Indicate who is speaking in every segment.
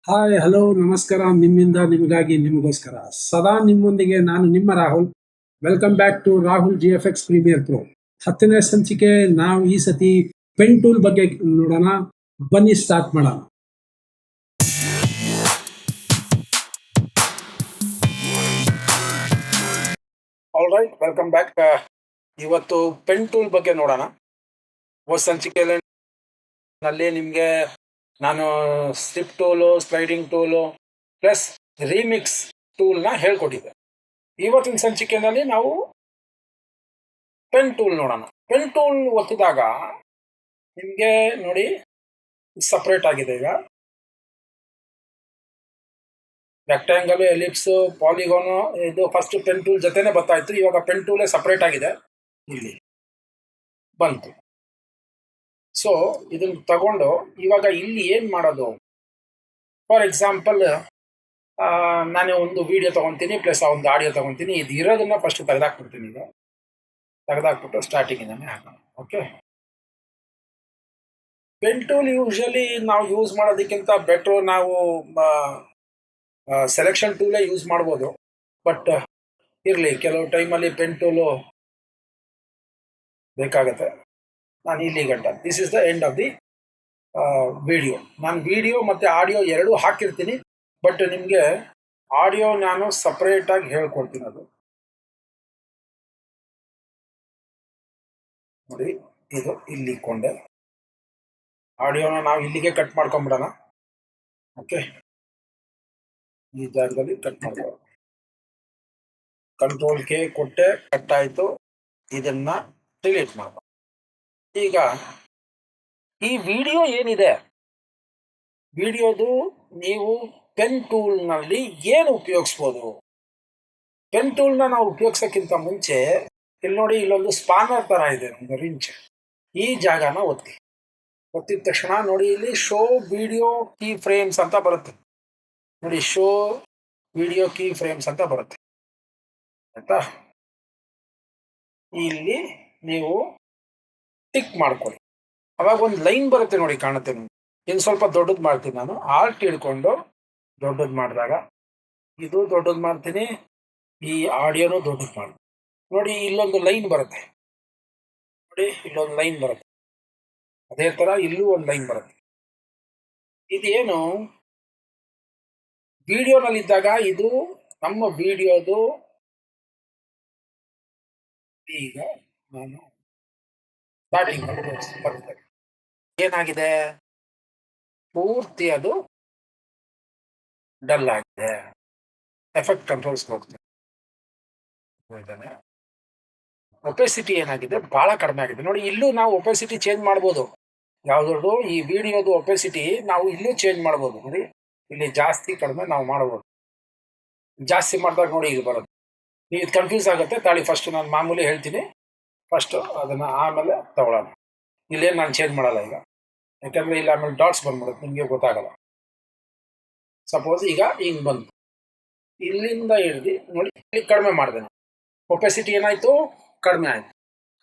Speaker 1: Hi hello ನಮಸ್ಕಾರ. ನಿಮ್ಮಿಂದ ನಿಮಗಾಗಿ ನಿಮಗೋಸ್ಕರ ಸದಾ ನಿಮ್ಮೊಂದಿಗೆ ನಾನು ನಿಮ್ಮ Rahul. Welcome back to Rahul GFX Premiere Pro. 10ನೇ ಸಂಚಿಕೆ. ನಾವು ಈ ಸತಿ ಪೆನ್ ಟೂಲ್ ಬಗ್ಗೆ ನೋಡೋಣ. ಬನ್ನಿ ಸ್ಟಾರ್ಟ್ ಮಾಡೋಣ. All right, welcome back. ಇವತ್ತು ಪೆನ್ ಟೂಲ್ ಬಗ್ಗೆ ನೋಡೋಣ. ಹೋದ ಸಂಚಿಕೆಯಲ್ಲಿ ನಿಮಗೆ ನಾನು strip tool, sliding tool plus remix ಟೂಲ್ನ ಹೇಳ್ಕೊಟ್ಟಿದ್ದೆ. ಇವತ್ತಿನ ಸಂಚಿಕೆಯಲ್ಲಿ ನಾವು ಪೆನ್ ಟೂಲ್ ನೋಡೋಣ. ಪೆನ್ ಟೂಲ್ ಒತ್ತಿದಾಗ ನಿಮಗೆ ನೋಡಿ ಸಪ್ರೇಟ್ ಆಗಿದೆ. ಈಗ ರೆಕ್ಟ್ಯಾಂಗಲ್, ಎಲಿಪ್ಸ್, ಪಾಲಿಗೋನು ಇದು ಫಸ್ಟ್ ಪೆನ್ ಟೂಲ್ ಜೊತೆನೆ ಬರ್ತಾ ಇತ್ತು. ಇವಾಗ ಪೆನ್ ಟೂಲೇ ಸಪ್ರೇಟ್ ಆಗಿದೆ, ಇಲ್ಲಿ ಬಂತು. ಸೊ ಇದನ್ನ ತಗೊಂಡು ಇವಾಗ ಇಲ್ಲಿ ಏನು ಮಾಡೋದು? ಫಾರ್ ಎಕ್ಸಾಂಪಲ್, ನಾನು ಒಂದು ವಿಡಿಯೋ ತಗೊತೀನಿ ಪ್ಲಸ್ ಒಂದು ಆಡಿಯೋ ತಗೊತೀನಿ. ಇದು ಇರೋದನ್ನ ಫಸ್ಟ್ ತೆಗೆದಾಕ್ಬಿಡ್ತೀನಿ. ಈಗ ತೆಗೆದಾಕ್ಬಿಟ್ಟು ಸ್ಟಾರ್ಟಿಂಗಿಂದಾನೆ ಹಾಕೋಣ. ಓಕೆ. ಪೆನ್ ಟೂಲ್ ಯೂಶಲಿ ನಾವು ಯೂಸ್ ಮಾಡೋದಕ್ಕಿಂತ ಬೆಟ್ರು ನಾವು ಸೆಲೆಕ್ಷನ್ ಟೂಲೇ ಯೂಸ್ ಮಾಡ್ಬೋದು. ಬಟ್ ಇರಲಿ, ಕೆಲವು ಟೈಮಲ್ಲಿ ಪೆನ್ ಟೂಲು ಬೇಕಾಗತ್ತೆ. ನಾನು ಇಲ್ಲಿ ಗಂಟ this is the end of the video. ನಾನು ವಿಡಿಯೋ ಮತ್ತು ಆಡಿಯೋ ಎರಡೂ ಹಾಕಿರ್ತೀನಿ, ಬಟ್ ನಿಮಗೆ ಆಡಿಯೋ ನಾನು ಸಪ್ರೇಟಾಗಿ ಹೇಳ್ಕೊಡ್ತೀನಿ. ಅದು ನೋಡಿ, ಇದು ಇಲ್ಲಿ ಕೊಂಡೆ. ಆಡಿಯೋನ ನಾವು ಇಲ್ಲಿಗೆ ಕಟ್ ಮಾಡ್ಕೊಂಬಿಡೋಣ. ಓಕೆ, ಈ ಜಾಗದಲ್ಲಿ ಕಟ್ ಮಾಡ್ಕೊ. ಕಂಟ್ರೋಲ್ ಕೆ ಕೊಟ್ಟೆ, ಕಟ್ ಆಯಿತು. ಇದನ್ನ ಡಿಲೀಟ್ ಮಾಡ್ಕೊ. ಈಗ ಈ ವಿಡಿಯೋ ಏನಿದೆ, ವಿಡಿಯೋದು ನೀವು ಪೆನ್ ಟೂಲ್ನಲ್ಲಿ ಏನು ಉಪಯೋಗಿಸ್ಬೋದು? ಪೆನ್ ಟೂಲ್ನ ನಾವು ಉಪಯೋಗಿಸೋಕ್ಕಿಂತ ಮುಂಚೆ ಇಲ್ಲಿ ನೋಡಿ, ಇಲ್ಲೊಂದು ಸ್ಪಾನರ್ ಥರ ಇದೆ, ಒಂದು ರಿಂಚ್. ಈ ಜಾಗನ ಒತ್ತಿದ ತಕ್ಷಣ ನೋಡಿ, ಇಲ್ಲಿ ಶೋ ವಿಡಿಯೋ ಕೀ ಫ್ರೇಮ್ಸ್ ಅಂತ ಬರುತ್ತೆ. ನೋಡಿ, ಶೋ ವಿಡಿಯೋ ಕೀ ಫ್ರೇಮ್ಸ್ ಅಂತ ಬರುತ್ತೆ, ಆಯ್ತಾ? ಇಲ್ಲಿ ನೀವು ಟಿಕ್ ಮಾಡ್ಕೊಳ್ಳಿ. ಅವಾಗ ಒಂದು ಲೈನ್ ಬರುತ್ತೆ ನೋಡಿ, ಕಾಣುತ್ತೆ ನಿಮ್ಗೆ. ಇನ್ನು ಸ್ವಲ್ಪ ದೊಡ್ಡದು ಮಾಡ್ತೀನಿ ನಾನು. ಆಲ್ಟ್ ಹಿಡ್ಕೊಂಡು ದೊಡ್ಡದು ಮಾಡಿದಾಗ ಇದು ದೊಡ್ಡದು ಮಾಡ್ತೀನಿ, ಈ ಆಡಿಯೋನು ದೊಡ್ಡದು ಮಾಡ್ತೀನಿ. ನೋಡಿ, ಇಲ್ಲೊಂದು ಲೈನ್ ಬರುತ್ತೆ. ನೋಡಿ, ಇಲ್ಲೊಂದು ಲೈನ್ ಬರುತ್ತೆ. ಅದೇ ಥರ ಇಲ್ಲೂ ಒಂದು ಲೈನ್ ಬರುತ್ತೆ. ಇದೇನು, ವಿಡಿಯೋನಲ್ಲಿದ್ದಾಗ ಇದು ನಮ್ಮ ವಿಡಿಯೋದು. ಈಗ ನಾನು ಸ್ಟಾರ್ಟಿಂಗ್ ಬರುತ್ತೆ. ಏನಾಗಿದೆ, ಪೂರ್ತಿ ಅದು ಡಲ್ ಆಗಿದೆ. ಎಫೆಕ್ಟ್ ಕಂಟ್ರೋಲ್ಸ್ ಹೋಗ್ತದೆ. ಒಪೆಸಿಟಿ ಏನಾಗಿದೆ, ಬಹಳ ಕಡಿಮೆ ಆಗಿದೆ. ನೋಡಿ, ಇಲ್ಲೂ ನಾವು ಒಪೆಸಿಟಿ ಚೇಂಜ್ ಮಾಡ್ಬೋದು. ಯಾವ್ದು, ಈ ವಿಡಿಯೋದು ಒಪೆಸಿಟಿ ನಾವು ಇಲ್ಲೂ ಚೇಂಜ್ ಮಾಡ್ಬೋದು. ನೋಡಿ, ಇಲ್ಲಿ ಜಾಸ್ತಿ ಕಡಿಮೆ ನಾವು ಮಾಡ್ಬೋದು. ಜಾಸ್ತಿ ಮಾಡಿದಾಗ ನೋಡಿ ಇಲ್ಲಿ ಬರೋದು. ನೀವು ಕನ್ಫ್ಯೂಸ್ ಆಗುತ್ತೆ. ತಾಳಿ ಫಸ್ಟ್ ನಾನು ಮಾಮೂಲಿ ಹೇಳ್ತೀನಿ, ಫಸ್ಟ್ ಅದನ್ನು ಆಮೇಲೆ ತಗೊಳ್ಳೋಣ. ಇಲ್ಲೇನು ನಾನು ಚೇಂಜ್ ಮಾಡಲ್ಲ ಈಗ, ಯಾಕಂದರೆ ಇಲ್ಲಿ ಆಮೇಲೆ ಡಾಟ್ಸ್ ಬಂದ್ಬಿಡುತ್ತೆ, ನಿಮಗೆ ಗೊತ್ತಾಗಲ್ಲ. ಸಪೋಸ್ ಈಗ ಹಿಂಗೆ ಬಂತು, ಇಲ್ಲಿಂದ ಹಿಡ್ದು ನೋಡಿ ಇಲ್ಲಿ ಕಡಿಮೆ ಮಾಡಿದೆ ನಾನು. ಒಪೆಸಿಟಿ ಏನಾಯಿತು, ಕಡಿಮೆ ಆಯಿತು,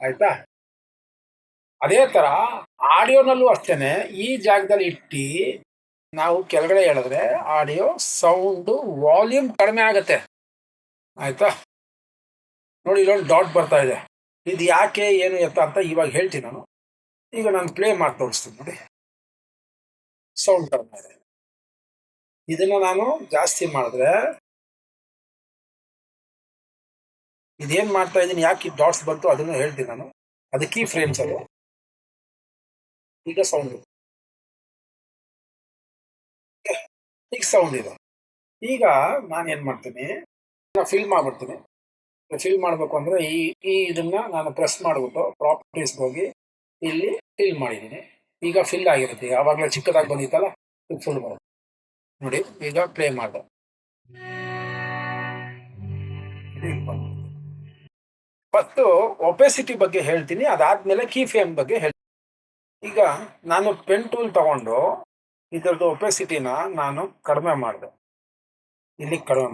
Speaker 1: ಆಯಿತಾ? ಅದೇ ಥರ ಆಡಿಯೋನಲ್ಲೂ ಅಷ್ಟೇ. ಈ ಜಾಗದಲ್ಲಿ ಇಟ್ಟು ನಾವು ಕೆಳಗಡೆ ಹೇಳಿದ್ರೆ ಆಡಿಯೋ ಸೌಂಡು ವಾಲ್ಯೂಮ್ ಕಡಿಮೆ ಆಗುತ್ತೆ, ಆಯಿತಾ? ನೋಡಿ, ಇಲ್ಲೊಂದು ಡಾಟ್ ಬರ್ತಾ ಇದೆ. ಇದು ಯಾಕೆ, ಏನು ಎತ್ತ ಅಂತ ಇವಾಗ ಹೇಳ್ತೀನಿ ನಾನು. ಈಗ ನಾನು ಪ್ಲೇ ಮಾಡಿ ತೋರಿಸ್ತೀನಿ. ನೋಡಿ, ಸೌಂಡ್ ಕಡಿಮೆ ಇದೆ. ಇದನ್ನು ನಾನು ಜಾಸ್ತಿ ಮಾಡಿದ್ರೆ ಇದೇನು ಮಾಡ್ತಾ ಇದ್ದೀನಿ, ಯಾಕೆ ಈ ಡಾಟ್ಸ್ ಬಂತು ಅದನ್ನು ಹೇಳ್ತೀನಿ ನಾನು. ಅದು ಕೀ ಫ್ರೇಮ್ಸ್ ಅದು. ಈಗ ಸೌಂಡ್, ಈಗ ಸೌಂಡ್ ಇದೆ. ಈಗ ನಾನು ಏನು ಮಾಡ್ತೀನಿ, ಫಿಲ್ ಮಾಡ್ಬಿಡ್ತೀನಿ. ಫಿಲ್ ಮಾಡಬೇಕು ಅಂದರೆ ಇದನ್ನ ನಾನು ಪ್ರೆಸ್ ಮಾಡಿಬಿಟ್ಟು ಪ್ರಾಪರ್ಟೀಸ್ಗೆ ಹೋಗಿ ಇಲ್ಲಿ ಫಿಲ್ ಮಾಡಿದ್ದೀನಿ. ಈಗ ಫಿಲ್ ಆಗಿರುತ್ತೆ. ಆವಾಗಲೇ ಚಿಕ್ಕದಾಗಿ ಬಂದಿತ್ತಲ್ಲ, ಈಗ ಫುಲ್ ಬರುತ್ತೆ. ನೋಡಿ, ಈಗ ಪ್ಲೇ ಮಾಡಿದೆ. ಫಸ್ಟು ಒಪೆಸಿಟಿ ಬಗ್ಗೆ ಹೇಳ್ತೀನಿ, ಅದಾದ್ಮೇಲೆ ಕೀ ಫ್ರೇಮ್ ಬಗ್ಗೆ ಹೇಳ್ತೀನಿ. ಈಗ ನಾನು ಪೆನ್ ಟೂಲ್ ತಗೊಂಡು ಇದರದ್ದು ಒಪೆಸಿಟಿನ ನಾನು ಕಡಿಮೆ ಮಾಡಿದೆ. ಇಲ್ಲಿ ಕಡಿಮೆ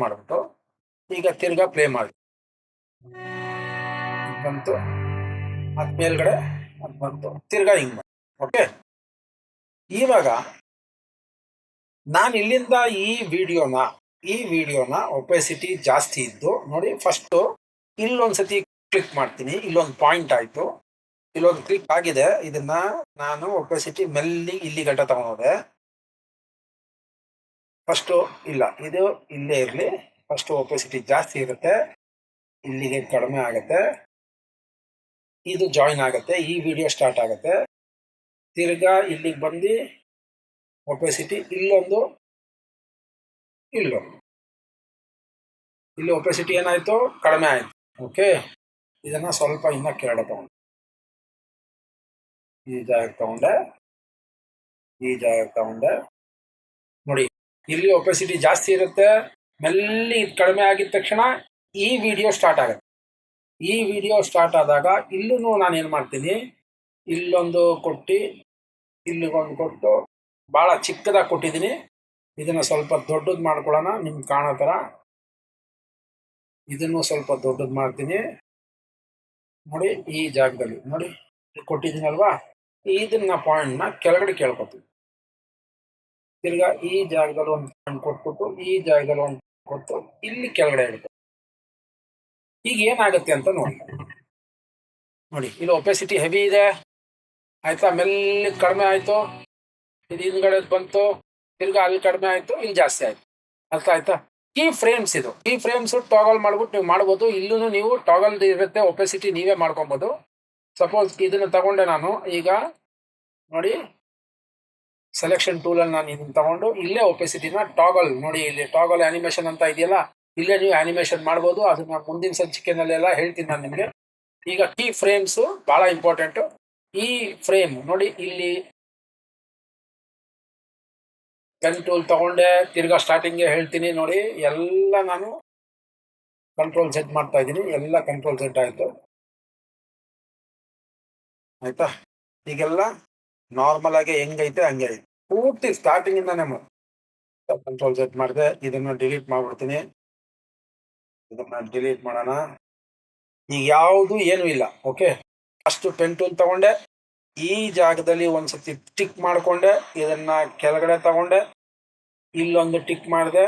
Speaker 1: ಮಾಡಿಬಿಟ್ಟು ಈಗ ತಿರ್ಗಾ ಪ್ಲೇ ಮಾಡಿ ಬಂತು. ಅದು ಮೇಲ್ಗಡೆ ಅದು ಬಂತು, ತಿರ್ಗಾ ಹಿಂಗೆ ಬಂತು. ಓಕೆ, ಇವಾಗ ನಾನು ಇಲ್ಲಿಂದ ಈ ವಿಡಿಯೋನ ಒಪೆಸಿಟಿ ಜಾಸ್ತಿ ಇದ್ದು ನೋಡಿ, ಫಸ್ಟು ಇಲ್ಲೊಂದ್ಸತಿ ಕ್ಲಿಕ್ ಮಾಡ್ತೀನಿ. ಇಲ್ಲೊಂದು ಪಾಯಿಂಟ್ ಆಯ್ತು, ಇಲ್ಲೊಂದು ಕ್ಲಿಕ್ ಆಗಿದೆ. ಇದನ್ನ ನಾನು ಒಪೆಸಿಟಿ ಮೆಲ್ಲಿಗೆ ಇಲ್ಲಿ ಗಂಟ ತಗೊಂಡೋದೆ. ಫಸ್ಟು ಇಲ್ಲ, ಇದು ಇಲ್ಲೇ ಇರಲಿ. ಫಸ್ಟು ಒಪೆಸಿಟಿ ಜಾಸ್ತಿ ಇರುತ್ತೆ, ಇಲ್ಲಿಗೆ ಕಡಿಮೆ ಆಗುತ್ತೆ, ಇದು ಜಾಯಿನ್ ಆಗುತ್ತೆ, ಈ ವಿಡಿಯೋ ಸ್ಟಾರ್ಟ್ ಆಗುತ್ತೆ. ತಿರ್ಗಾ ಇಲ್ಲಿಗೆ ಬಂದು ಒಪೆಸಿಟಿ ಇಲ್ಲೊಂದು, ಇಲ್ಲೊಂದು, ಇಲ್ಲಿ ಒಪೆಸಿಟಿ ಏನಾಯ್ತು, ಕಡಿಮೆ ಆಯ್ತು. ಓಕೆ, ಇದನ್ನ ಸ್ವಲ್ಪ ಇನ್ನ ಕೆಳಗಡೆ ತಗೊಂಡೆ, ಈ ಜಾಗ ತಗೊಂಡೆ, ಈ ಜಾಗ ತಗೊಂಡೆ. ನೋಡಿ, ಇಲ್ಲಿ ಒಪೆಸಿಟಿ ಜಾಸ್ತಿ ಇರುತ್ತೆ, ಮೆಲ್ಲಿ ಕಡಿಮೆ ಆಗಿದ ತಕ್ಷಣ ಈ ವಿಡಿಯೋ ಸ್ಟಾರ್ಟ್ ಆಗುತ್ತೆ. ಈ ವಿಡಿಯೋ ಸ್ಟಾರ್ಟ್ ಆದಾಗ ಇಲ್ಲೂ ನಾನು ಏನು ಮಾಡ್ತೀನಿ, ಇಲ್ಲೊಂದು ಕೊಟ್ಟು, ಇಲ್ಲಿಗೊಂದು ಕೊಟ್ಟು, ಭಾಳ ಚಿಕ್ಕದಾಗಿ ಕೊಟ್ಟಿದ್ದೀನಿ. ಇದನ್ನು ಸ್ವಲ್ಪ ದೊಡ್ಡದು ಮಾಡ್ಕೊಳ್ಳೋಣ, ನಿಮ್ಗೆ ಕಾಣೋ ಥರ. ಇದನ್ನು ಸ್ವಲ್ಪ ದೊಡ್ಡದು ಮಾಡ್ತೀನಿ. ನೋಡಿ, ಈ ಜಾಗದಲ್ಲಿ ನೋಡಿ ಕೊಟ್ಟಿದ್ದೀನಲ್ವಾ, ಇದನ್ನ ಪಾಯಿಂಟ್ನ ಕೆಳಗಡೆ ಕೇಳ್ಕೊತೀವಿ. ತಿರ್ಗಾ ಈ ಜಾಗದಲ್ಲಿ ಒಂದು ಪಾಯಿಂಟ್ ಕೊಟ್ಬಿಟ್ಟು, ಈ ಜಾಗದಲ್ಲಿ ಒಂದು ಕೊಟ್ಟು, ಇಲ್ಲಿ ಕೆಳಗಡೆ ಇರುತ್ತೆ. ಈಗ ಏನಾಗುತ್ತೆ ಅಂತ ನೋಡಿ. ನೋಡಿ, ಇಲ್ಲಿ ಒಪೆಸಿಟಿ ಹೆವಿ ಇದೆ, ಆಯ್ತಾ, ಮೆಲ್ಲಿ ಕಡಿಮೆ ಆಯ್ತು, ಇದು ಹಿಂದ್ಗಡೆ ಬಂತು, ತಿರ್ಗಾ ಅಲ್ಲಿ ಕಡಿಮೆ ಆಯ್ತು, ಇಲ್ಲಿ ಜಾಸ್ತಿ ಆಯ್ತು. ಅರ್ಥ ಆಯ್ತಾ? ಕೀ ಫ್ರೇಮ್ಸ್ ಇದು, ಕೀ ಫ್ರೇಮ್ಸ್ ಟಾಗಲ್ ಮಾಡ್ಬಿಟ್ಟು ನೀವು ಮಾಡ್ಬೋದು. ಇಲ್ಲೂ ನೀವು ಟಾಗಲ್ ಇರುತ್ತೆ, ಒಪೆಸಿಟಿ ನೀವೇ ಮಾಡ್ಕೊಬೋದು. ಸಪೋಸ್ ಇದನ್ನ ತಗೊಂಡೆ ನಾನು ಈಗ, ನೋಡಿ ಸೆಲೆಕ್ಷನ್ ಟೂಲಲ್ಲಿ ನಾನು ಇದನ್ನ ತಗೊಂಡು ಇಲ್ಲೇ ಒಪೆಸಿಟಿನ ಟಾಗಲ್, ನೋಡಿ ಇಲ್ಲಿ ಟಾಗಲ್ ಆನಿಮೇಷನ್ ಅಂತ ಇದೆಯಲ್ಲ, ಇಲ್ಲೇ ನೀವು ಆನಿಮೇಷನ್ ಮಾಡ್ಬೋದು. ಅದನ್ನ ಮುಂದಿನ ಸಂಚಿಕೆನಲ್ಲೆಲ್ಲ ಹೇಳ್ತೀನಿ ನಾನು ನಿಮಗೆ. ಈಗ ಕೀ ಫ್ರೇಮ್ಸ್ ಬಹಳ ಇಂಪಾರ್ಟೆಂಟ್. ಈ ಫ್ರೇಮ್ ನೋಡಿ, ಇಲ್ಲಿ ಪೆನ್ ಟೂಲ್ ತಗೊಂಡೆ, ತಿರ್ಗಾ ಸ್ಟಾರ್ಟಿಂಗ್ಗೆ ಹೇಳ್ತೀನಿ. ನೋಡಿ, ಎಲ್ಲ ನಾನು ಕಂಟ್ರೋಲ್ ಸೆಟ್ ಮಾಡ್ತಾ ಇದ್ದೀನಿ, ಎಲ್ಲ ಕಂಟ್ರೋಲ್ ಸೆಟ್ ಆಯ್ತು. ಆಯ್ತಾ, ಈಗೆಲ್ಲ ನಾರ್ಮಲ್ ಆಗಿ ಹೆಂಗೈತೆ ಹಂಗೆ ಐತೆ, ಪೂರ್ತಿ ಸ್ಟಾರ್ಟಿಂಗ್ ಇಂದಾನೆ ಕಂಟ್ರೋಲ್ ಸೆಟ್ ಮಾಡಿದೆ. ಇದನ್ನ ಡಿಲೀಟ್ ಮಾಡ್ಬಿಡ್ತೀನಿ, ಇದನ್ನ ಡಿಲೀಟ್ ಮಾಡೋಣ. ಈಗ ಯಾವುದು ಏನು ಇಲ್ಲ. ಓಕೆ, ಅಷ್ಟು ಪೆನ್ ಟೂಲ್ ತಗೊಂಡೆ, ಈ ಜಾಗದಲ್ಲಿ ಒಂದ್ಸತಿ ಟಿಕ್ ಮಾಡ್ಕೊಂಡೆ, ಇದನ್ನ ಕೆಳಗಡೆ ತಗೊಂಡೆ, ಇಲ್ಲೊಂದು ಟಿಕ್ ಮಾಡಿದೆ,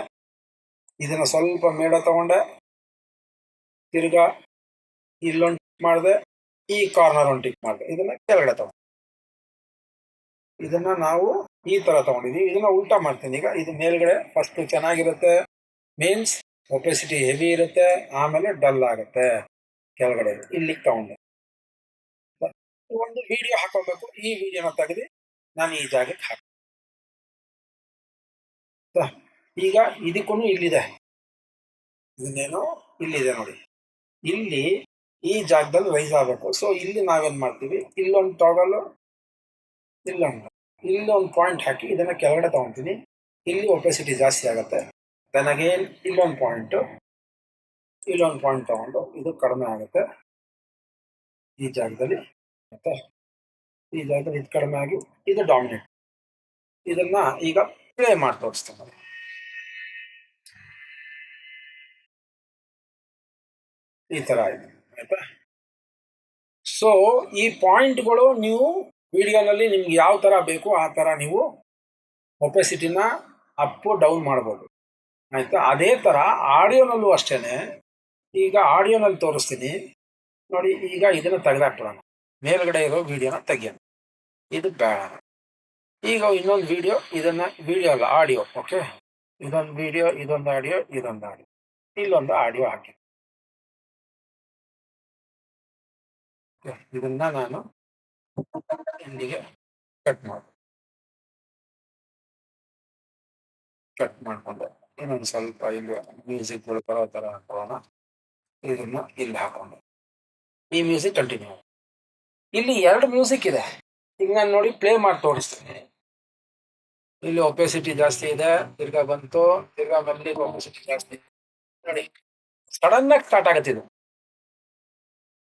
Speaker 1: ಇದನ್ನ ಸ್ವಲ್ಪ ಮೇಡ ತಗೊಂಡೆ, ತಿರ್ಗಾ ಇಲ್ಲೊಂದು ಟಿಕ್ ಮಾಡಿದೆ, ಈ ಕಾರ್ನರ್ ಒಂದು ಟಿಕ್ ಮಾಡಿದೆ, ಇದನ್ನ ಕೆಳಗಡೆ ತಗೊಂಡೆ. ಇದನ್ನ ನಾವು ಈ ತರ ತಗೊಂಡಿದೀವಿ. ಇದನ್ನ ಉಲ್ಟಾ ಮಾಡ್ತೀನಿ ಈಗ. ಇದು ಮೇಲ್ಗಡೆ ಫಸ್ಟ್ ಚೆನ್ನಾಗಿರುತ್ತೆ, ಮೀನ್ಸ್ ಒಪೆಸಿಟಿ ಹೆವಿ ಇರುತ್ತೆ, ಆಮೇಲೆ ಡಲ್ ಆಗುತ್ತೆ. ಕೆಳಗಡೆ ಇಲ್ಲಿಗೆ ತಗೊಂಡೆ. ಒಂದು ವಿಡಿಯೋ ಹಾಕೋಬೇಕು, ಈ ವಿಡಿಯೋನ ತೆಗೆದು ನಾನು ಈ ಜಾಗಕ್ಕೆ ಹಾಕ. ಈಗ ಇದಕ್ಕೂ ಇಲ್ಲಿದೆ, ಇದನ್ನೇನು ಇಲ್ಲಿದೆ ನೋಡಿ, ಇಲ್ಲಿ ಈ ಜಾಗದಲ್ಲಿ ರೈಸ್ ಆಗಬೇಕು. ಸೊ ಇಲ್ಲಿ ನಾವೇನ್ ಮಾಡ್ತೀವಿ, ಇಲ್ಲೊಂದು ಟಾಗಲ್, ಇಲ್ಲೊಂದು ಪಾಯಿಂಟ್ ಹಾಕಿ ಇದನ್ನ ಕೆಳಗಡೆ ತಗೊಂತೀನಿ. ಇಲ್ಲಿ ಒಪೆಸಿಟಿ ಜಾಸ್ತಿ ಆಗುತ್ತೆ. ದೆನ್ ಅಗೇನ್ ಇಲ್ಲೊಂದು ಪಾಯಿಂಟ್ ತಗೊಂಡು ಇದು ಕಡಿಮೆ ಆಗುತ್ತೆ ಈ ಜಾಗದಲ್ಲಿ. ಮತ್ತೆ ಈ ಜಾಗದಲ್ಲಿ ಇದು ಕಡಿಮೆ ಆಗಿ ಇದು ಡಾಮಿನೇಟ್. ಇದನ್ನ ಈಗ ಪ್ಲೇ ಮಾಡಿ ತೋರಿಸ್ತೇನೆ. ಈ ತರ ಆಯ್ತು, ಆಯ್ತಾ. ಸೊ ಈ ಪಾಯಿಂಟ್ಗಳು ನೀವು ವಿಡಿಯೋನಲ್ಲಿ ನಿಮ್ಗೆ ಯಾವ ತರ ಬೇಕು ಆ ತರ ನೀವು ಒಪೆಸಿಟಿನ ಅಪ್ ಡೌನ್ ಮಾಡ್ಬೋದು, ಆಯ್ತಾ. ಅದೇ ತರ ಆಡಿಯೋನಲ್ಲೂ ಅಷ್ಟೇನೆ. ಈಗ ಆಡಿಯೋನಲ್ಲಿ ತೋರಿಸ್ತೀನಿ ನೋಡಿ. ಈಗ ಇದನ್ನ ತೆಗೆದಾಕ್ಬಿಡೋಣ, ಮೇಲ್ಗಡೆ ಇರೋ ವಿಡಿಯೋನ ತೆಗಿಯೋಣ, ಇದು ಬೇಡ. ಈಗ ಇನ್ನೊಂದು ವಿಡಿಯೋ, ಇದನ್ನ ವಿಡಿಯೋ ಅಲ್ಲ ಆಡಿಯೋ. ಓಕೆ, ಇದೊಂದು ವಿಡಿಯೋ, ಇದೊಂದು ಆಡಿಯೋ, ಇದೊಂದು ಆಡಿಯೋ, ಇಲ್ಲೊಂದು ಆಡಿಯೋ ಹಾಕಿ. ಇದನ್ನ ನಾನು ಇಲ್ಲಿಗೆ ಕಟ್ ಮಾಡ್ಕೊಂಡೆ. ಇನ್ನೊಂದು ಸ್ವಲ್ಪ ಇಲ್ಲಿ ಮ್ಯೂಸಿಕ್ ಬರೋ ತರ ಹಾಕೋಣ. ಇದನ್ನ ಇಲ್ಲಿ ಹಾಕೊಂಡು ಈ ಮ್ಯೂಸಿಕ್ ಕಂಟಿನ್ಯೂ. ಇಲ್ಲಿ 2 ಮ್ಯೂಸಿಕ್ ಇದೆ. ಈಗ ನಾನು ನೋಡಿ ಪ್ಲೇ ಮಾಡಿ ತೋರಿಸ್ತೀನಿ. ಇಲ್ಲಿ ಒಪೆಸಿಟಿ ಜಾಸ್ತಿ ಇದೆ, ತಿರ್ಗಾ ಬಂತು, ತಿರ್ಗಾ ಬಂದು ಒಪೆಸಿಟಿ ಜಾಸ್ತಿ. ನೋಡಿ, ಸಡನ್ ಆಗಿ ಸ್ಟಾರ್ಟ್ ಆಗುತ್ತೆ.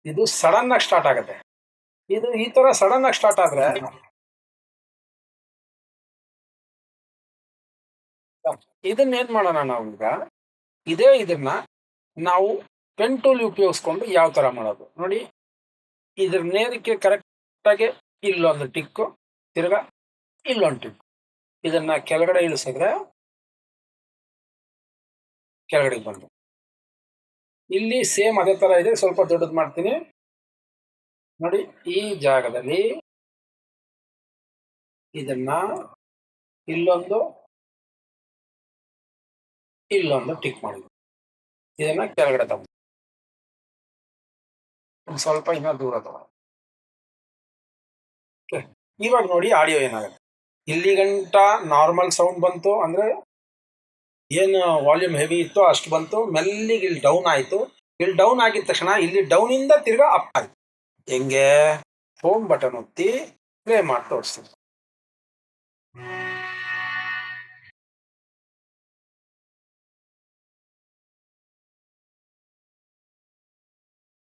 Speaker 1: ಇದು ಸಡನ್ ಆಗಿ ಸ್ಟಾರ್ಟ್ ಆಗುತ್ತೆ. ಇದು ಈ ತರ ಸಡನ್ ಆಗಿ ಸ್ಟಾರ್ಟ್ ಆದ್ರೆ ಇದನ್ನ ಏನ್ ಮಾಡೋಣ ನಾವು ಈಗ, ಇದನ್ನ ನಾವು ಪೆನ್ ಟೂಲ್ ಉಪಯೋಗಿಸ್ಕೊಂಡು ಯಾವ ತರ ಮಾಡೋದು ನೋಡಿ. ಇದ್ರ ನೇರಕ್ಕೆ ಕರೆಕ್ಟ್ ಆಗಿ ಇಲ್ಲೊಂದು ಟಿಕ್ಕು, ತಿರ್ಗಾ ಇಲ್ಲೊಂದು ಟಿಕ್, ಇದನ್ನ ಕೆಳಗಡೆ ಇಳಿಸಿದ್ರೆ ಕೆಳಗಡೆ ಬಂತು. ಇಲ್ಲಿ ಸೇಮ್ ಅದೇ ತರ ಇದೆ, ಸ್ವಲ್ಪ ದೊಡ್ಡದು ಮಾಡ್ತೀನಿ ನೋಡಿ. ಈ ಜಾಗದಲ್ಲಿ ಇದನ್ನ ಇಲ್ಲೊಂದು ಟಿಕ್ ಮಾಡಿದ್ವಿ. ಇದನ್ನ ಕೆಳಗಡೆ ತಗೊಂಡು ಸ್ವಲ್ಪ ಇನ್ನ ದೂರ ತಗೊಂಡು. ಇವಾಗ ನೋಡಿ ಆಡಿಯೋ ಏನಾಗುತ್ತೆ. ಇಲ್ಲಿ ಗಂಟ ನಾರ್ಮಲ್ ಸೌಂಡ್ ಬಂತು, ಅಂದ್ರೆ ಏನು ವಾಲ್ಯೂಮ್ ಹೆವಿ ಇತ್ತು ಅಷ್ಟು ಬಂತು. ಮೆಲ್ಲಿಗೆ ಇಲ್ಲಿ ಡೌನ್ ಆಯ್ತು. ಇಲ್ಲಿ ಡೌನ್ ಆಗಿದ ತಕ್ಷಣ ಇಲ್ಲಿ ಡೌನ್ ಇಂದ ತಿರ್ಗಾ ಅಪ್ ಆಯ್ತು. ಹೆಂಗೆ ಹೋಮ್ ಬಟನ್ ಒತ್ತಿ ಪ್ಲೇ ಮಾಡಿ ತೋರಿಸ್ತೀನಿ.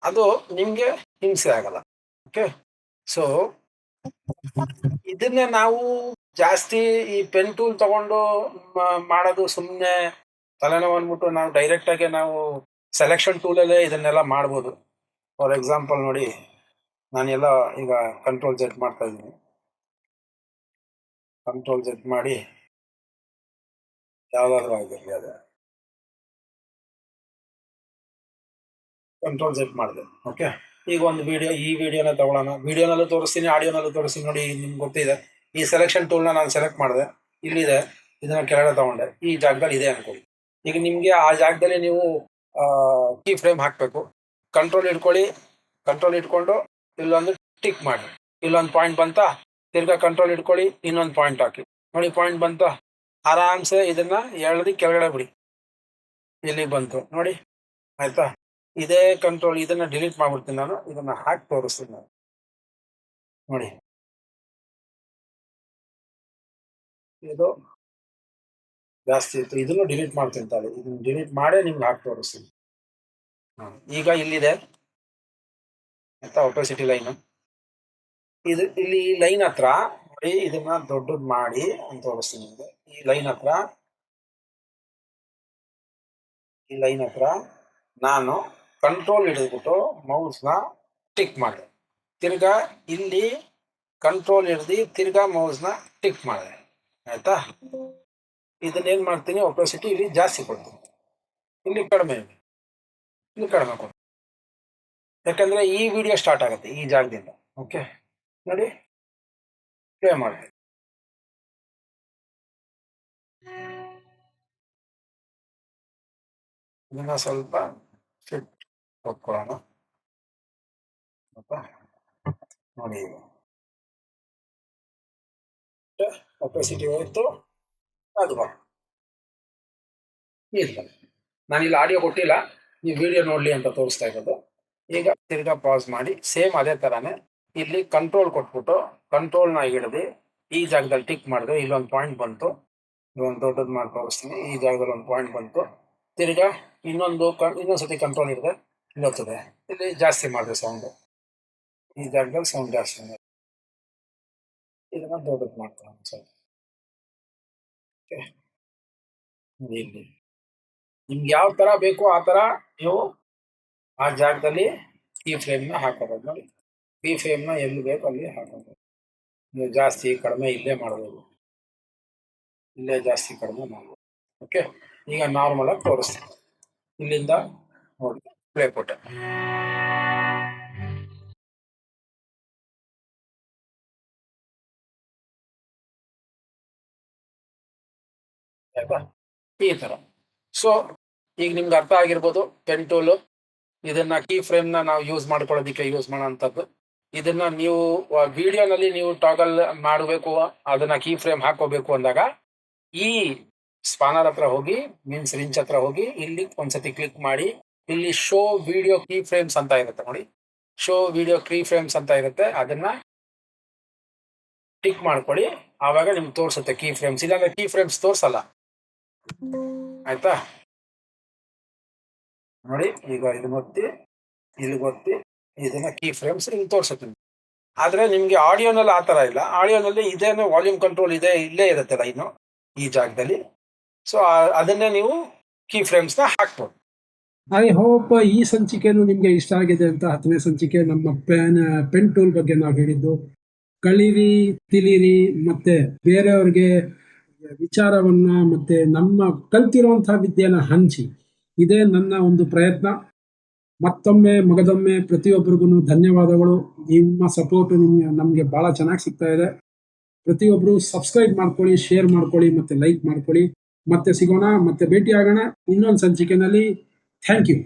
Speaker 1: ಅದು ನಿಮ್ಗೆ ಹಿಂಸೆ ಆಗಲ್ಲ. ಓಕೆ, ಸೊ ಇದನ್ನೇ ನಾವು ಜಾಸ್ತಿ ಈ ಪೆನ್ ಟೂಲ್ ತಗೊಂಡು ಮಾಡೋದು ಸುಮ್ಮನೆ ತಲೆನೋವು ಅಂದ್ಬಿಟ್ಟು ನಾವು ಡೈರೆಕ್ಟ್ ಆಗಿ ನಾವು ಸೆಲೆಕ್ಷನ್ ಟೂಲಲ್ಲೇ ಇದನ್ನೆಲ್ಲ ಮಾಡ್ಬೋದು. ಫಾರ್ ಎಕ್ಸಾಂಪಲ್ ನೋಡಿ, ನಾನೆಲ್ಲ ಈಗ ಕಂಟ್ರೋಲ್ ಜೆಡ್ ಮಾಡ್ತಾ ಇದ್ದೀನಿ. ಕಂಟ್ರೋಲ್ ಜೆಡ್ ಮಾಡಿ ಯಾವ್ದಾದ್ರು ಆಗಿರಲಿ, ಅದೇ ಕಂಟ್ರೋಲ್ ಜೆಡ್ ಮಾಡಿದೆ. ಓಕೆ, ಈಗ ಒಂದು ಈ ವಿಡಿಯೋನ ತಗೊಳ್ಳೋಣ. ವಿಡಿಯೋನಲ್ಲೂ ತೋರಿಸ್ತೀನಿ, ಆಡಿಯೋನಲ್ಲೂ ತೋರಿಸ್ತೀನಿ. ನೋಡಿ, ನಿಮ್ಗೆ ಗೊತ್ತಿದೆ ಈ ಸೆಲೆಕ್ಷನ್ ಟೂಲ್ನ ನಾನು ಸೆಲೆಕ್ಟ್ ಮಾಡಿದೆ, ಇಲ್ಲಿದೆ. ಇದನ್ನ ಕೆಳಗಡೆ ತಗೊಂಡೆ, ಈ ಜಾಗದಲ್ಲಿ ಇದೆ ಅನ್ಕೊಳ್ಳಿ. ಈಗ ನಿಮಗೆ ಆ ಜಾಗದಲ್ಲಿ ನೀವು ಕೀ ಫ್ರೇಮ್ ಹಾಕಬೇಕು. ಕಂಟ್ರೋಲ್ ಇಟ್ಕೊಂಡು ಇಲ್ಲೊಂದು ಟಿಕ್ ಮಾಡಿ. ಇಲ್ಲೊಂದು ಪಾಯಿಂಟ್ ಬಂತಾ, ತಿರ್ಗಾ ಕಂಟ್ರೋಲ್ ಇಟ್ಕೊಳ್ಳಿ, ಇನ್ನೊಂದು ಪಾಯಿಂಟ್ ಹಾಕಿ. ನೋಡಿ, ಪಾಯಿಂಟ್ ಬಂತಾ, ಆರಾಮ್ಸೆ ಇದನ್ನ ಎಳ್ದು ಕೆಳಗಡೆ ಬಿಡಿ. ಇಲ್ಲಿ ಬಂತು ನೋಡಿ, ಆಯ್ತಾ. ಇದೇ ಕಂಟ್ರೋಲ್, ಇದನ್ನ ಡಿಲೀಟ್ ಮಾಡ್ಬಿಡ್ತೀನಿ ನಾನು. ಇದನ್ನ ಹಾಕಿ ತೋರಿಸ್ತೀನಿ ನಾನು. ನೋಡಿ, ಇದು ಜಾಸ್ತಿ ಇತ್ತು, ಇದನ್ನು ಡಿಲೀಟ್ ಮಾಡ್ತೀನಿ ತಾಳಿ. ಇದನ್ನ ಡಿಲೀಟ್ ಮಾಡೇ ನಿಮ್ಗೆ ಹಾಕಿ ತೋರಿಸ್ತೀನಿ. ಈಗ ಇಲ್ಲಿದೆ ಆಯ್ತಾ ಒಪೆಸಿಟಿ ಲೈನ್. ಇಲ್ಲಿ ಲೈನ್ ಹತ್ರ ನೋಡಿ, ಇದನ್ನ ದೊಡ್ಡದು ಮಾಡಿ ಅಂತ ತೋರಿಸ್ತೀನಿ ನಿಮ್ಗೆ. ಈ ಲೈನ್ ಹತ್ರ ನಾನು ಕಂಟ್ರೋಲ್ ಹಿಡಿದ್ಬಿಟ್ಟು ಮೌಸ್ನ ಟಿಕ್ ಮಾಡಿದೆ. ತಿರ್ಗಾ ಇಲ್ಲಿ ಕಂಟ್ರೋಲ್ ಹಿಡ್ದು ತಿರ್ಗಾ ಮೌಸ್ನ ಟಿಕ್ ಮಾಡಿದೆ, ಆಯ್ತಾ. ಇದನ್ನೇನು ಮಾಡ್ತೀನಿ, ಒಪೆಸಿಟಿ ಇಲ್ಲಿ ಜಾಸ್ತಿ ಕೊಡ್ತೀನಿ, ಇಲ್ಲಿ ಕಡಿಮೆ ಕೊಡ್ತೀನಿ. ಯಾಕಂದ್ರೆ ಈ ವಿಡಿಯೋ ಸ್ಟಾರ್ಟ್ ಆಗುತ್ತೆ ಈ ಜಾಗದಿಂದ. ಓಕೆ, ನೋಡಿ, ಪ್ಲೇ ಮಾಡಿ. ಇದನ್ನ ಸ್ವಲ್ಪ ಫಿಟ್ ಕೊಟ್ಕೊಳ್ಳೋಣ. ನೋಡಿ, ಒಪೆಸಿಟಿ ಹೋಯ್ತು. ಅದು ಇಲ್ಲ, ನಾನಿಲ್ಲಿ ಆಡಿಯೋ ಕೊಟ್ಟಿಲ್ಲ, ನೀವು ವಿಡಿಯೋ ನೋಡ್ಲಿ ಅಂತ ತೋರಿಸ್ತಾ ಇರೋದು. ಈಗ ತಿರ್ಗಾ ಪಾಸ್ ಮಾಡಿ ಸೇಮ್ ಅದೇ ತರಾನೇ ಇಲ್ಲಿ ಕಂಟ್ರೋಲ್ ಕೊಟ್ಬಿಟ್ಟು ಕಂಟ್ರೋಲ್ನ ಹಿಡಿದು ಈ ಜಾಗದಲ್ಲಿ ಟಿಕ್ ಮಾಡಿದ್ರೆ ಇಲ್ಲೊಂದು ಪಾಯಿಂಟ್ ಬಂತು. ಇದೊಂದು ದೊಡ್ಡದು ಮಾಡಿ ತೋರಿಸ್ತೀನಿ. ಈ ಜಾಗದಲ್ಲಿ ಒಂದು ಪಾಯಿಂಟ್ ಬಂತು. ತಿರ್ಗಾ ಇನ್ನೊಂದ್ಸತಿ ಕಂಟ್ರೋಲ್ ಹಿಡಿದ್ರೆ ಇಲ್ಲೋಗ್ತದೆ. ಇಲ್ಲಿ ಜಾಸ್ತಿ ಮಾಡಿದೆ ಸೌಂಡ್, ಈ ಜಾಗದಲ್ಲಿ ಸೌಂಡ್ ಜಾಸ್ತಿ ಮಾಡಿ ಇದನ್ನ ದೊಡ್ಡದು ಮಾಡ್ತೀನಿ ಸರ್. ಇಲ್ಲಿ ನಿಮ್ಗೆ ಯಾವ ತರ ಬೇಕು ಆ ತರ ನೀವು ಆ ಜಾಗದಲ್ಲಿ ಕೀ ಫ್ರೇಮ್ನ ಹಾಕೋಬೋದು. ನೋಡಿ, ಕೀ ಫ್ರೇಮ್ನ ಎಲ್ಲಿ ಬೇಕು ಅಲ್ಲಿ ಹಾಕೋಬೋದು. ನೀವು ಜಾಸ್ತಿ ಕಡಿಮೆ ಇಲ್ಲೇ ಮಾಡ್ಬೋದು, ಇಲ್ಲೇ ಜಾಸ್ತಿ ಕಡಿಮೆ ಮಾಡ್ಬೋದು. ಓಕೆ, ಈಗ ನಾರ್ಮಲ್ ಆಗಿ ತೋರಿಸ್ತೀನಿ. ಇಲ್ಲಿಂದ ನೋಡಿ, ಪ್ಲೇ ಕೊಟ್ಟೆ. ಆಯ್ತಾ, ಈ ತರ. ಸೊ ಈಗ ನಿಮ್ಗೆ ಅರ್ಥ ಆಗಿರ್ಬೋದು, ಪೆನ್ ಟೂಲು ಇದನ್ನ ಕೀ ಫ್ರೇಮ್ನ ನಾವು ಯೂಸ್ ಮಾಡ್ಕೊಳ್ಳೋದಕ್ಕೆ ಯೂಸ್ ಮಾಡೋಂಥದ್ದು. ಇದನ್ನ ನೀವು ವಿಡಿಯೋನಲ್ಲಿ ನೀವು ಟಾಗಲ್ ಮಾಡಬೇಕು, ಅದನ್ನ ಕೀ ಫ್ರೇಮ್ ಹಾಕೋಬೇಕು ಅಂದಾಗ ಈ ಸ್ಪಾನರ್ ಹತ್ರ ಹೋಗಿ, ಮೀನ್ಸ್ ರಿಂಚ್ ಹತ್ರ ಹೋಗಿ, ಇಲ್ಲಿ ಒಂದ್ಸತಿ ಕ್ಲಿಕ್ ಮಾಡಿ, ಇಲ್ಲಿ ಶೋ ವಿಡಿಯೋ ಕೀ ಫ್ರೇಮ್ಸ್ ಅಂತ ಇರುತ್ತೆ ನೋಡಿ, ಶೋ ವಿಡಿಯೋ ಕೀ ಫ್ರೇಮ್ಸ್ ಅಂತ ಇರುತ್ತೆ. ಅದನ್ನ ಟಿಕ್ ಮಾಡ್ಕೊಳ್ಳಿ, ಆವಾಗ ನಿಮ್ಗೆ ತೋರಿಸುತ್ತೆ ಕೀ ಫ್ರೇಮ್ಸ್. ಇಲ್ಲಾಂದ್ರೆ ಕೀ ಫ್ರೇಮ್ಸ್ ತೋರ್ಸಲ್ಲ, ಆಯ್ತಾ. ನೋಡಿ, ಈಗ ಇದನ್ನ ಒತ್ತಿ, ಇಲ್ಲಿ ಒತ್ತಿ, ಇದನ್ನ ಕೀ ಫ್ರೇಮ್ಸ್ ಇಲ್ಲಿ ತೋರಿಸುತ್ತೆ. ಆದ್ರೆ ನಿಮ್ಗೆ ಆಡಿಯೋನಲ್ಲಿ ಆ ತರ ಇಲ್ಲ. ಆಡಿಯೋನಲ್ಲಿ ಇದೇನು ವಾಲ್ಯೂಮ್ ಕಂಟ್ರೋಲ್ ಇದೆ, ಇಲ್ಲೇ ಇರುತ್ತೆ ಲೈನು ಈ ಜಾಗದಲ್ಲಿ. ಸೊ ಅದನ್ನೇ ನೀವು ಕೀ ಫ್ರೇಮ್ಸ್ ನ ಹಾಕ್ಬೋದು.
Speaker 2: ಐ ಹೋಪ್ ಈ ಸಂಚಿಕೆಯನ್ನು ನಿಮ್ಗೆ ಇಷ್ಟ ಆಗಿದೆ ಅಂತ. 10ನೇ ಸಂಚಿಕೆ ನಮ್ಮ ಪೆನ್ ಟೂಲ್ ಬಗ್ಗೆ ನಾವು ಹೇಳಿದ್ದು. ಕಳೀರಿ, ತಿಳಿರಿ, ಮತ್ತೆ ಬೇರೆಯವ್ರಿಗೆ ವಿಚಾರವನ್ನ ಮತ್ತೆ ನಮ್ಮ ಕಲ್ತಿರುವಂತಹ ವಿದ್ಯೆನ ಹಂಚಿ, ಇದೇ ನನ್ನ ಒಂದು ಪ್ರಯತ್ನ. ಮತ್ತೊಮ್ಮೆ ಮಗದೊಮ್ಮೆ ಪ್ರತಿಯೊಬ್ಬರಿಗೂ ಧನ್ಯವಾದಗಳು. ನಿಮ್ಮ ಸಪೋರ್ಟ್ ನಮಗೆ ಬಹಳ ಚೆನ್ನಾಗಿ ಸಿಗ್ತಾ ಇದೆ. ಪ್ರತಿಯೊಬ್ಬರು ಸಬ್ಸ್ಕ್ರೈಬ್ ಮಾಡ್ಕೊಳ್ಳಿ, ಶೇರ್ ಮಾಡ್ಕೊಳ್ಳಿ ಮತ್ತೆ ಲೈಕ್ ಮಾಡ್ಕೊಳ್ಳಿ. ಮತ್ತೆ ಸಿಗೋಣ, ಮತ್ತೆ ಭೇಟಿ ಆಗೋಣ ಇನ್ನೊಂದು ಸಂಚಿಕೆನಲ್ಲಿ. Thank you.